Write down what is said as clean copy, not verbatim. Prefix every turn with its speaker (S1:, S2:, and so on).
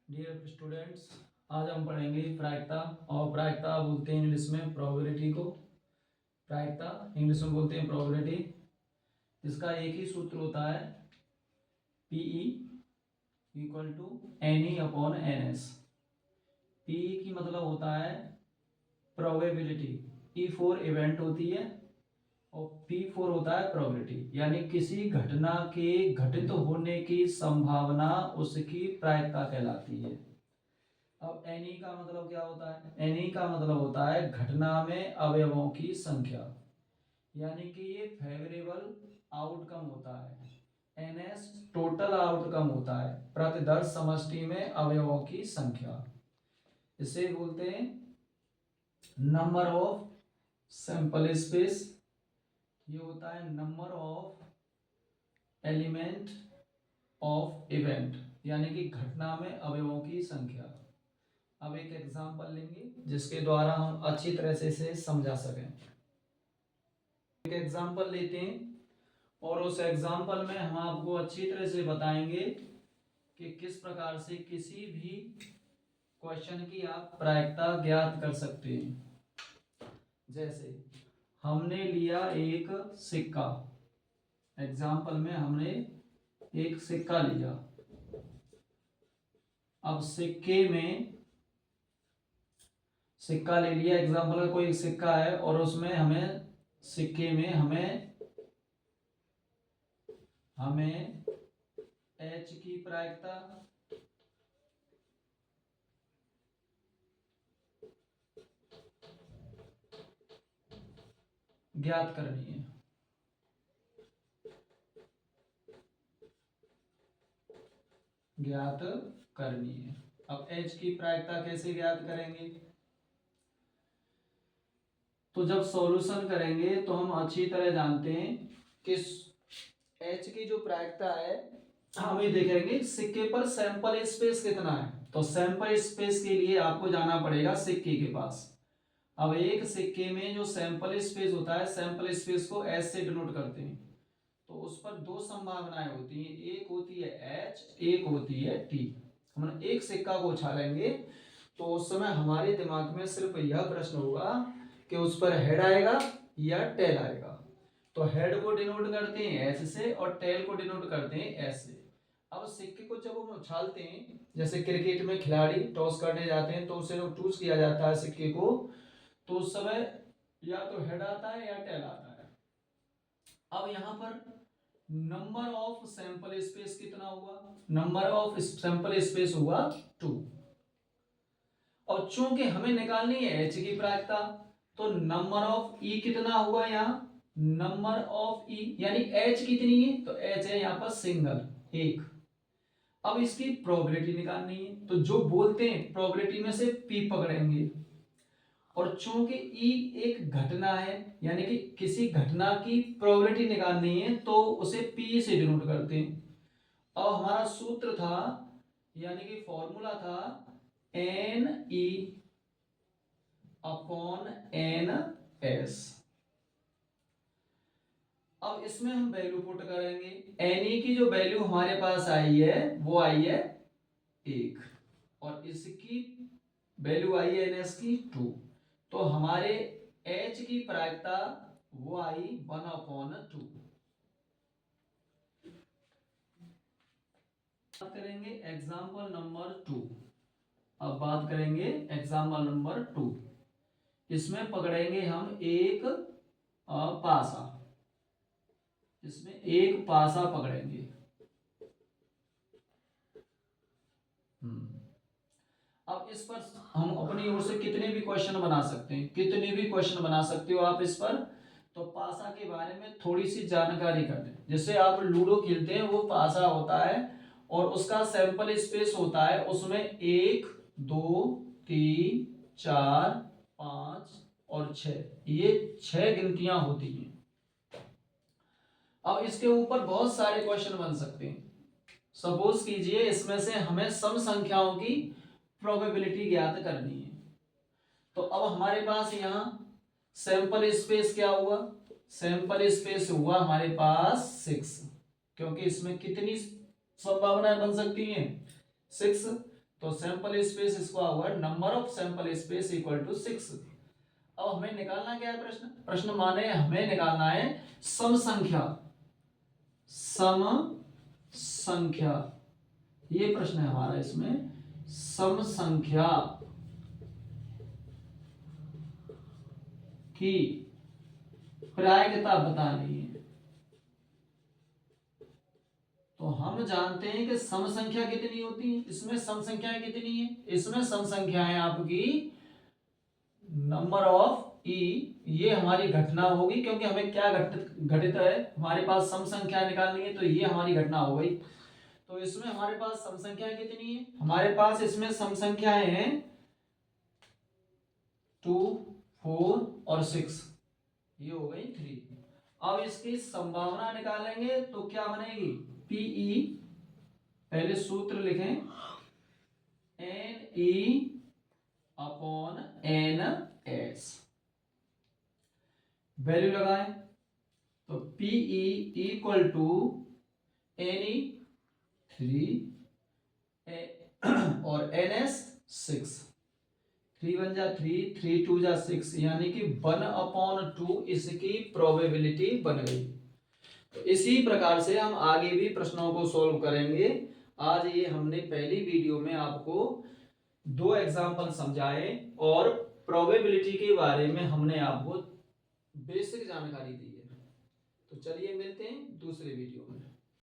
S1: Dear students, आज हम पढ़ेंगे प्रायिकता। और प्रायिकता बोलते हैं इंग्लिश में प्रोबेबिलिटी को। प्रायिकता इंग्लिश में बोलते हैं प्रोबेबिलिटी। इसका एक ही सूत्र होता है, PE equal to N E upon N S. PE की मतलब होता है प्रोबेबिलिटी, ई फोर इवेंट होती है और पी फोर होता है प्रोबेबिलिटी, यानी किसी घटना के घटित होने की संभावना उसकी प्रायिकता कहलाती है। अब एनी का मतलब क्या होता है? एनी का मतलब होता है घटना में अवयवों की संख्या, यानी कि ये फेवरेबल आउटकम होता है। एनएस टोटल आउटकम होता है, प्रतिदर्श समष्टि में अवयवों की संख्या। इसे बोलते हैं नंबर ऑफ सैंपल स्पेस। ये होता है number of element of event, यानी कि घटना में अवयवों की संख्या। अब एक एग्जांपल लेंगे जिसके द्वारा हम अच्छी तरह से इसे समझा सकें। एक एग्जांपल लेते हैं और उस एग्जांपल में हम आपको अच्छी तरह से बताएंगे कि किस प्रकार से किसी भी क्वेश्चन की आप प्रायिकता ज्ञात कर सकते हैं। जैसे हमने लिया एक सिक्का, एग्जांपल में हमने एक सिक्का लिया। अब सिक्का ले लिया, एग्जांपल का कोई एक सिक्का है और उसमें सिक्के में हमें एच की प्रायिकता, ज्ञात करनी है। अब एच की प्रायिकता कैसे ज्ञात करेंगे? तो जब सॉल्यूशन करेंगे तो हम अच्छी तरह जानते हैं कि एच की जो प्रायिकता है, हम ये देखेंगे सिक्के पर सैंपल स्पेस कितना है। तो सैंपल स्पेस के लिए आपको जाना पड़ेगा सिक्के के पास। अब एक सिक्के में जो सैंपल स्पेस होता है, सैंपल स्पेस को एस से डिनोट करते हैं। तो उस पर दो संभावनाएं होती हैं, एक होती है एच, एक होती है टी। हम एक सिक्का को उछालेंगे तो उस समय हमारे दिमाग में सिर्फ यह प्रश्न होगा कि उस पर हेड आएगा या टेल आएगा। तो हेड को डिनोट करते हैं एच से और टेल को डिनोट करते हैं एस से। अब सिक्के को जब हम उछालते हैं, जैसे क्रिकेट में खिलाड़ी टॉस करने जाते हैं तो उसे जब टूस किया जाता है सिक्के को, तो उस समय या तो हेड आता है या टेल आता है। अब यहां पर नंबर ऑफ सैंपल स्पेस कितना हुआ? नंबर ऑफ सैंपल स्पेस हुआ 2। और चूंकि हमें निकालनी है एच की प्रायिकता, तो नंबर ऑफ ई कितना हुआ यहाँ? नंबर ऑफ ई यानी एच कितनी है? तो एच है यहाँ पर सिंगल, एक। अब इसकी प्रोबेबिलिटी निकालनी है, तो जो बोलते हैं प्रोबेबिलिटी में से पी पकड़ेंगे। और चूंकि ई एक घटना है, यानी कि किसी घटना की प्रोबेबिलिटी निकालनी है, तो उसे पी से डिनोट करते हैं। अब हमारा सूत्र था, यानी कि फॉर्मूला था N E upon N S. अब इसमें हम वैल्यू पुट करेंगे। एन ई की जो वैल्यू हमारे पास आई है वो आई है 1 और इसकी वैल्यू आई है एन एस की 2। तो हमारे एच की प्रायिकता वो आई 1/2। बात करेंगे एग्जाम्पल नंबर 2। अब बात करेंगे एग्जाम्पल नंबर 2। इसमें पकड़ेंगे हम एक पासा, इसमें एक पासा पकड़ेंगे। अब इस पर हम अपनी ओर से कितने भी क्वेश्चन बना सकते हैं, कितने भी क्वेश्चन बना सकते हो आप इस पर। तो पासा के बारे में थोड़ी सी जानकारी कर दें। जैसे आप लूडो खेलते हैं, वो पासा होता है और उसका सैंपल स्पेस होता है, उसमें 1 2 3 4 5 और 6, ये 6 गिनतियां होती हैं। अब इसके ऊपर बहुत सारे क्वेश्चन बन सकते हैं। सपोज कीजिए इसमें से हमें सम संख्याओं की प्रोबेबिलिटी ज्ञात करनी है। तो अब हमारे पास यहां सैंपल स्पेस क्या हुआ? सैंपल स्पेस हुआ हमारे पास 6, क्योंकि इसमें कितनी संभावनाएं बन सकती हैं? 6। तो सैंपल स्पेस इसका हुआ number of sample space equal to 6। अब हमें निकालना क्या है प्रश्न माने हमें निकालना है सम संख्या। सम संख्या ये प्रश्न है हमारा, इसमें सम संख्या की प्रायिकता बतानी है। तो हम जानते हैं कि सम संख्या कितनी होती है, इसमें सम संख्याएं कितनी है, इसमें सम संख्याएं आपकी नंबर ऑफ ई, ये हमारी घटना होगी क्योंकि हमें क्या घटित है, हमारे पास सम संख्या निकालनी है तो ये हमारी घटना हो गई। तो इसमें हमारे पास सम संख्याएं कितनी है, हमारे पास इसमें सम संख्याएं हैं 2, 4 और 6, ये हो गई 3। अब इसकी संभावना निकालेंगे तो क्या बनेगी, पीई, पहले सूत्र लिखें N E upon N S, value लगाएं तो PE equal to N E 3 और एन एस 6, 3 1 जा 3, 3 2 जा 6, यानी कि 1/2 इसकी प्रोबेबिलिटी बन गई। तो इसी प्रकार से हम आगे भी प्रश्नों को सॉल्व करेंगे। आज ये हमने पहली वीडियो में आपको 2 एग्जाम्पल समझाए और प्रोबेबिलिटी के बारे में हमने आपको बेसिक जानकारी दी है। तो चलिए मिलते हैं दूसरे वीडियो में।